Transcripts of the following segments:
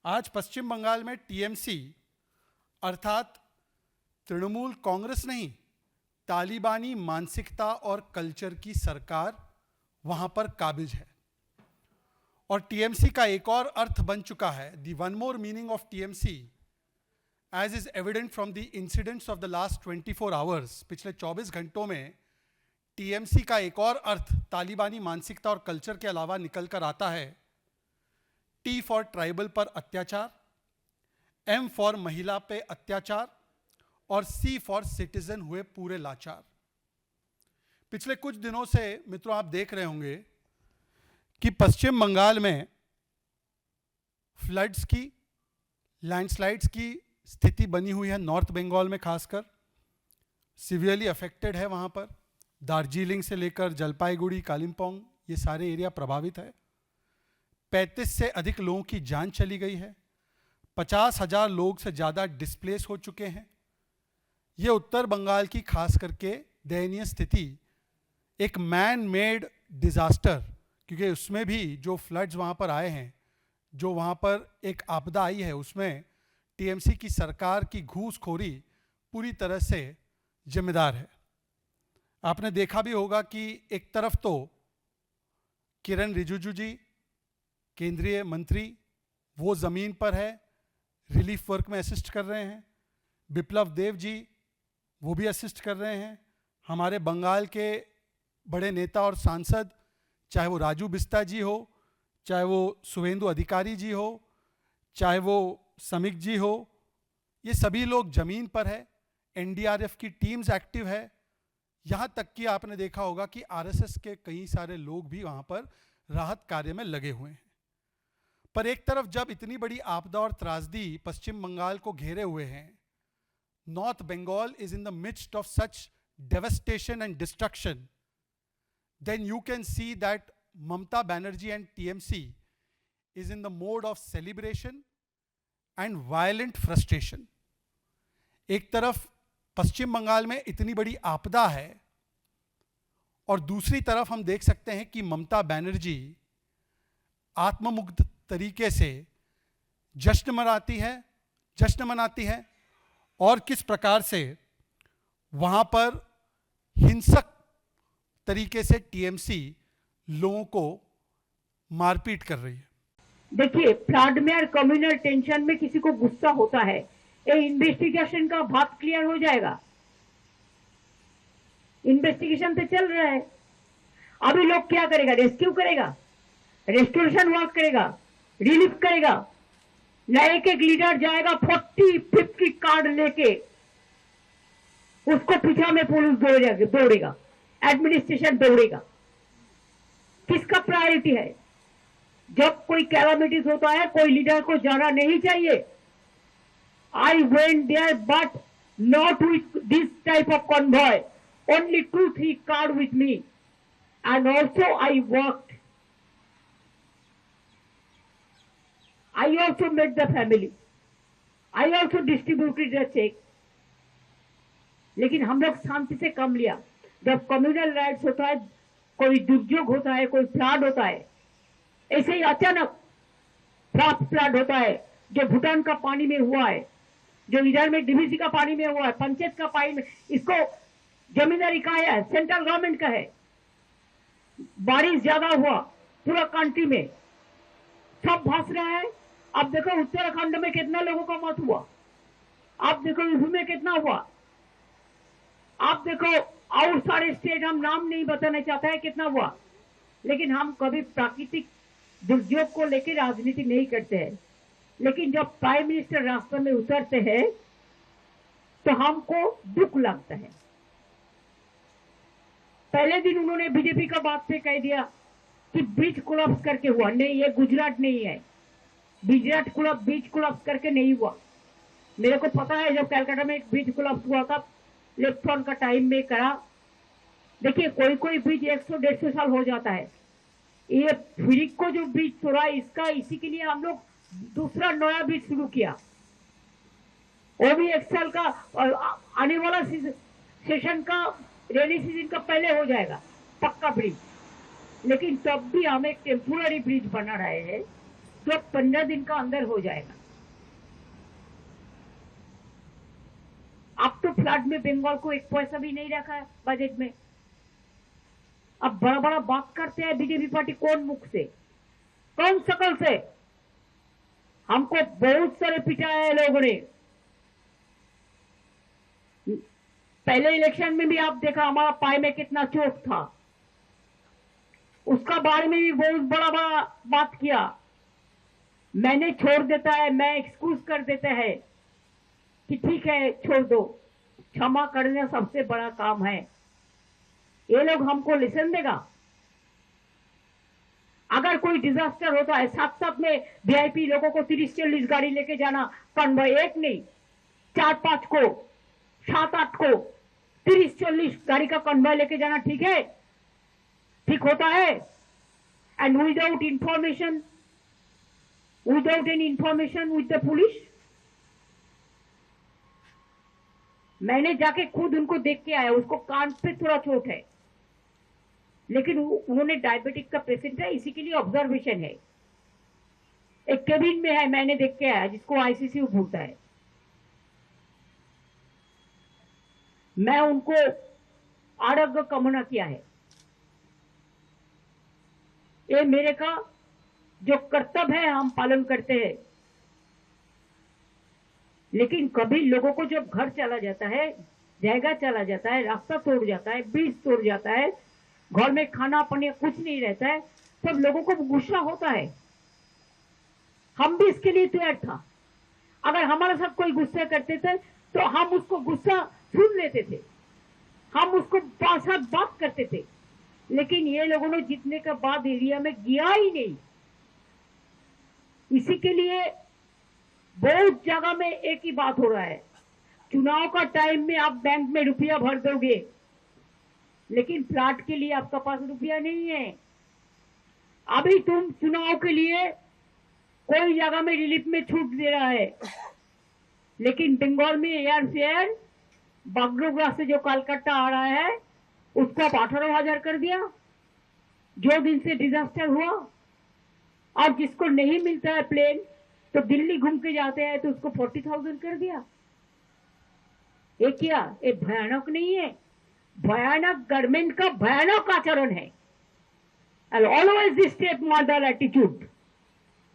आज पश्चिम बंगाल में टीएमसी अर्थात तृणमूल कांग्रेस नहीं, तालिबानी मानसिकता और कल्चर की सरकार वहां पर काबिज है। और टीएमसी का एक और अर्थ बन चुका है, the one more meaning of TMC as is evident from the incidents of the last 24 hours, पिछले 24 घंटों में टीएमसी का एक और अर्थ तालिबानी मानसिकता और कल्चर के अलावा निकल कर आता है। टी फॉर ट्राइबल पर अत्याचार, एम फॉर महिला पे अत्याचार और सी फॉर सिटीजन हुए पूरे लाचार। पिछले कुछ दिनों से मित्रों आप देख रहे होंगे कि पश्चिम बंगाल में फ्लड्स की, लैंडस्लाइड्स की स्थिति बनी हुई है। नॉर्थ बंगाल में खासकर सिवियरली अफेक्टेड है। वहां पर दार्जिलिंग से लेकर जलपाईगुड़ी, कालिम्पोंग, ये सारे एरिया प्रभावित है। 35 से अधिक लोगों की जान चली गई है। 50,000 लोग से ज़्यादा डिस्प्लेस हो चुके हैं। ये उत्तर बंगाल की खास करके दयनीय स्थिति एक मैन मेड डिजास्टर, क्योंकि उसमें भी जो फ्लड्स वहाँ पर आए हैं, जो वहाँ पर एक आपदा आई है, उसमें टीएमसी की सरकार की घूसखोरी पूरी तरह से जिम्मेदार है। आपने देखा भी होगा कि एक तरफ तो किरण रिजिजू जी, केंद्रीय मंत्री, वो ज़मीन पर है, रिलीफ वर्क में असिस्ट कर रहे हैं। बिप्लब देव जी वो भी असिस्ट कर रहे हैं। हमारे बंगाल के बड़े नेता और सांसद, चाहे वो राजू बिस्ता जी हो, चाहे वो शुभेंदु अधिकारी जी हो, चाहे वो समीक जी हो, ये सभी लोग ज़मीन पर है। एनडीआरएफ की टीम्स एक्टिव है। यहाँ तक कि आपने देखा होगा कि आरएसएस के कई सारे लोग भी वहाँ पर राहत कार्य में लगे हुए हैं। पर एक तरफ जब इतनी बड़ी आपदा और त्रासदी पश्चिम बंगाल को घेरे हुए हैं, North Bengal is in the midst of such devastation and destruction, then you can see that Mamata Banerjee and TMC is in the mode of celebration and violent frustration. एक तरफ पश्चिम बंगाल में इतनी बड़ी आपदा है और दूसरी तरफ हम देख सकते हैं कि ममता बनर्जी आत्ममुग्ध तरीके से जश्न मनाती है और किस प्रकार से वहां पर हिंसक तरीके से टीएमसी लोगों को मारपीट कर रही है। देखिए, फ्लड में और कम्युनल टेंशन में किसी को गुस्सा होता है, ये इन्वेस्टिगेशन का बात क्लियर हो जाएगा। इन्वेस्टिगेशन तो चल रहा है। अभी लोग क्या करेगा? रेस्क्यू करेगा, रेस्टोरेशन वर्क करेगा, रिलीफ करेगा। न एक लीडर जाएगा 40-50 कार्ड लेके, उसको पीछा में पुलिस दौड़ेगा, एडमिनिस्ट्रेशन दौड़ेगा। किसका प्रायोरिटी है? जब कोई कैलामिटीज होता है, कोई लीडर को जाना नहीं चाहिए। I went there but not with this type of convoy, only 2-3 card with me and also I worked. I also met the family. I also distributed the check. लेकिन हम लोग शांति से काम लिया। जब कम्युनल राइट्स होता है, कोई दुर्योग होता है, कोई फ्लड होता है, ऐसे ही अचानक फ्लड होता है, जो भूटान का पानी में हुआ है, जो इधर में डीवीसी का पानी में हुआ है, पंचायत का पानी में, इसको जमींदारी का है, सेंट्रल गवर्नमेंट का है। बारिश ज्यादा हुआ पूरा कंट्री में, सब भास रहा है। अब देखो उत्तराखंड में कितना लोगों का मौत हुआ, आप देखो यूपी में कितना हुआ, आप देखो और सारे स्टेट, हम नाम नहीं बताना चाहते हैं कितना हुआ। लेकिन हम कभी प्राकृतिक दुर्योग को लेकर राजनीति नहीं करते हैं। लेकिन जब प्राइम मिनिस्टर रास्ते में उतरते हैं तो हमको दुख लगता है। पहले दिन उन्होंने बीजेपी का बात पे कह दिया कि ब्रिज कोलैप्स करके हुआ। नहीं, ये गुजरात नहीं है, गुजरात ब्रिज कोलैप्स करके नहीं हुआ। मेरे को पता है, जब कलकत्ता में एक ब्रिज कोलैप्स हुआ था, इलेक्ट्रॉन का टाइम में करा। देखिए, कोई ब्रिज 100-150 साल हो जाता है। ये फिरिक को जो ब्रिज छोड़ा, इसी के लिए हम लोग दूसरा नया ब्रिज शुरू किया। वो भी 1 साल का, और आने वाला सेशन का, रेनी सीजन का पहले हो जाएगा पक्का ब्रिज। लेकिन तब भी हम एक टेम्पोररी ब्रिज बना रहे हैं तो 15 दिन का अंदर हो जाएगा। अब तो फ्लड में बंगाल को एक पैसा भी नहीं रखा है बजट में। अब बड़ा बड़ा बात करते हैं बीजेपी पार्टी, कौन मुख से, कौन शकल से? हमको बहुत सारे पिटाया है लोगों ने। पहले इलेक्शन में भी आप देखा हमारा पाए में कितना चोट था, उसका बारे में भी बहुत बड़ा बड़ा बात किया। मैंने छोड़ देता है, मैं एक्सक्यूज कर देता है कि ठीक है छोड़ दो, क्षमा करना सबसे बड़ा काम है। ये लोग हमको लिसन देगा? अगर कोई डिजास्टर होता है, साथ साथ में वीआईपी लोगों को 30-40 गाड़ी लेके जाना, कन्वॉय एक नहीं 4-5 को 7-8 को 30-40 गाड़ी का कन्वॉय लेके जाना ठीक है? ठीक होता है? And without information, without any information with the police. मैंने जाके खुद उनको देख के आया, उसको कान पे थोड़ा चोट है, लेकिन उन्होंने डायबिटिक का पेशेंट है, इसी के लिए ऑब्जर्वेशन है। एक केबिन में है, मैंने देख के आया, जिसको आईसीयू बोलता है। मैं उनको आरोग्य कामना किया है। ये मेरे का जो कर्तव्य है हम पालन करते हैं। लेकिन कभी लोगों को जब घर चला जाता है, जगह चला जाता है, रास्ता तोड़ जाता है, ब्रिज तोड़ जाता है, घर में खाना पानी कुछ नहीं रहता है, तब लोगों को गुस्सा होता है। हम भी इसके लिए तैयार था। अगर हमारे साथ कोई गुस्सा करते थे तो हम उसको गुस्सा सुन लेते थे, हम उसको साथ बात करते थे। लेकिन ये लोगों ने जीतने के बाद एरिया में गया ही नहीं। इसी के लिए बहुत जगह में एक ही बात हो रहा है, चुनाव का टाइम में आप बैंक में रुपया भर दोगे, लेकिन प्लाट के लिए आपका पास रुपया नहीं है। अभी तुम चुनाव के लिए कोई जगह में रिलीफ में छूट दे रहा है, लेकिन बंगाल में एयर फेयर बागडोगरा से जो कलकत्ता आ रहा है उसको आप 18,000 कर दिया जो दिन से डिजास्टर हुआ। और जिसको नहीं मिलता है प्लेन तो दिल्ली घूम के जाते हैं तो उसको 40,000 कर दिया। ये क्या, ये भयानक नहीं है? भयानक गवर्नमेंट का भयानक आचरण है। And always this state model attitude.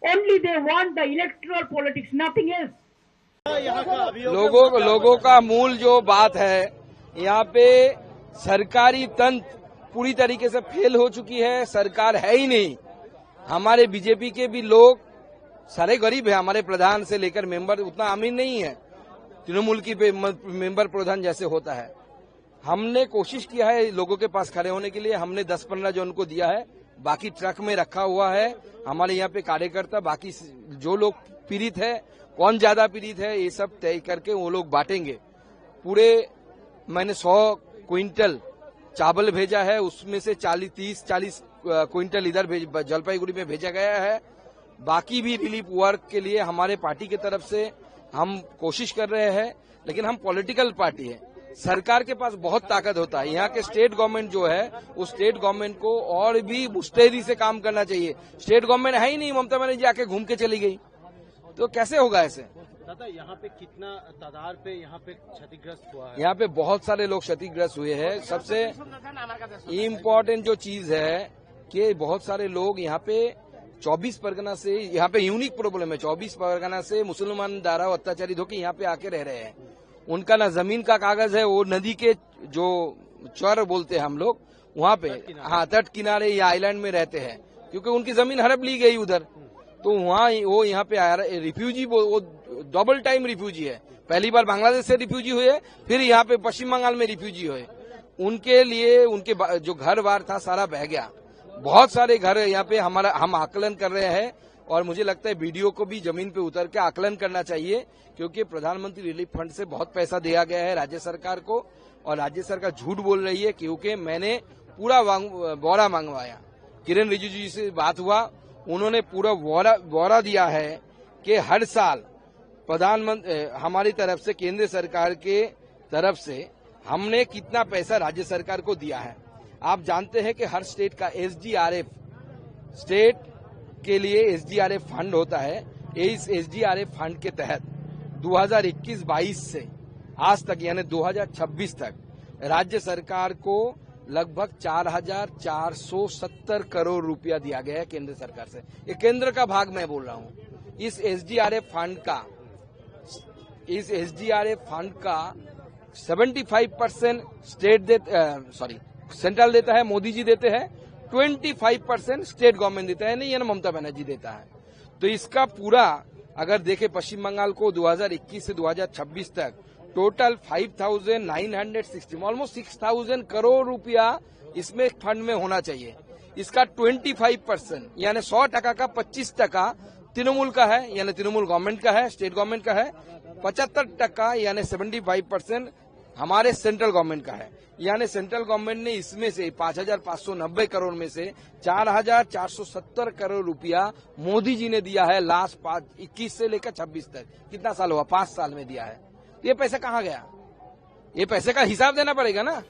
Only they want the electoral politics, nothing else. लोगों का मूल जो बात है, यहाँ पे सरकारी तंत्र पूरी तरीके से फेल हो चुकी है। सरकार है ही नहीं। हमारे बीजेपी के भी लोग सारे गरीब है, हमारे प्रधान से लेकर मेंबर उतना अमीर नहीं है, तृणमूल की मेंबर प्रधान जैसे होता है। हमने कोशिश किया है लोगों के पास खड़े होने के लिए। हमने 10-15 जो उनको दिया है, बाकी ट्रक में रखा हुआ है। हमारे यहाँ पे कार्यकर्ता बाकी जो लोग पीड़ित है, कौन ज्यादा पीड़ित है, ये सब तय करके वो लोग बांटेंगे। पूरे मैंने 100 क्विंटल चावल भेजा है, उसमें से 30-40 क्विंटल इधर जलपाईगुड़ी में भेजा गया है। बाकी भी रिलीफ वर्क के लिए हमारे पार्टी की तरफ से हम कोशिश कर रहे हैं, लेकिन हम पॉलिटिकल पार्टी है। सरकार के पास बहुत ताकत होता है। यहाँ के स्टेट गवर्नमेंट जो है, उस स्टेट गवर्नमेंट को और भी मुस्तैदी से काम करना चाहिए। स्टेट गवर्नमेंट है ही नहीं, ममता बनर्जी आके घूम के चली गई, तो कैसे होगा ऐसे? दादा, यहाँ पे कितना तादाद पे यहाँ पे क्षतिग्रस्त हुआ है? यहाँ पे बहुत सारे लोग क्षतिग्रस्त हुए हैं। सबसे इम्पोर्टेंट जो चीज है कि बहुत सारे लोग यहाँ पे 24 परगना से, यहाँ पे यूनिक प्रॉब्लम है, 24 परगना से मुसलमान द्वारा अत्याचारित होकर यहाँ पे आके रह रहे हैं। उनका ना जमीन का कागज है, वो नदी के जो चौर बोलते हैं हम लोग, वहाँ पे हाँ तट किनारे या आइलैंड में रहते हैं, क्योंकि उनकी जमीन हड़प ली गई उधर। तो वहाँ वो यहाँ पे आया रिफ्यूजी, वो डबल टाइम रिफ्यूजी है। पहली बार बांग्लादेश से रिफ्यूजी हुए, फिर यहाँ पे पश्चिम बंगाल में रिफ्यूजी हुए। उनके लिए उनके जो घर बार था सारा बह गया। बहुत सारे घर यहाँ पे हम आकलन कर रहे हैं, और मुझे लगता है वीडियो को भी जमीन पे उतर के आकलन करना चाहिए, क्योंकि प्रधानमंत्री रिलीफ फंड से बहुत पैसा दिया गया है राज्य सरकार को, और राज्य सरकार झूठ बोल रही है, क्योंकि मैंने पूरा ब्यौरा मंगवाया। किरण रिजिजू जी से बात हुआ, उन्होंने पूरा ब्यौरा दिया है कि हर साल प्रधानमंत्री हमारी तरफ से, केंद्र सरकार के तरफ से हमने कितना पैसा राज्य सरकार को दिया है। आप जानते हैं कि हर स्टेट का SDRF स्टेट के लिए SDRF फंड होता है। इस SDRF फंड के तहत 2021-22 से आज तक यानी 2026 तक राज्य सरकार को लगभग 4,470 करोड़ रुपया दिया गया है केंद्र सरकार से। ये केंद्र का भाग मैं बोल रहा हूँ। इस SDRF फंड का 75% सेंट्रल देता है, मोदी जी देते हैं, 25% स्टेट गवर्नमेंट देता है, नहीं यानी ममता बनर्जी देता है। तो इसका पूरा अगर देखें पश्चिम बंगाल को 2021 से 2026 तक टोटल 5,960 ऑलमोस्ट 6,000 करोड़ रुपया इसमें फंड में होना चाहिए। इसका 25% यानी 100% का 25% तृणमूल का है, यानी तृणमूल गवर्नमेंट का है, स्टेट गवर्नमेंट का है। 75% यानी 75% हमारे सेंट्रल गवर्नमेंट का है। यानी सेंट्रल गवर्नमेंट ने इसमें से 5,590 करोड़ में से 4,470 करोड़ रुपया मोदी जी ने दिया है लास्ट 21 से लेकर 26 तक। कितना साल हुआ? 5 साल में दिया है। ये पैसा कहाँ गया? ये पैसे का हिसाब देना पड़ेगा ना।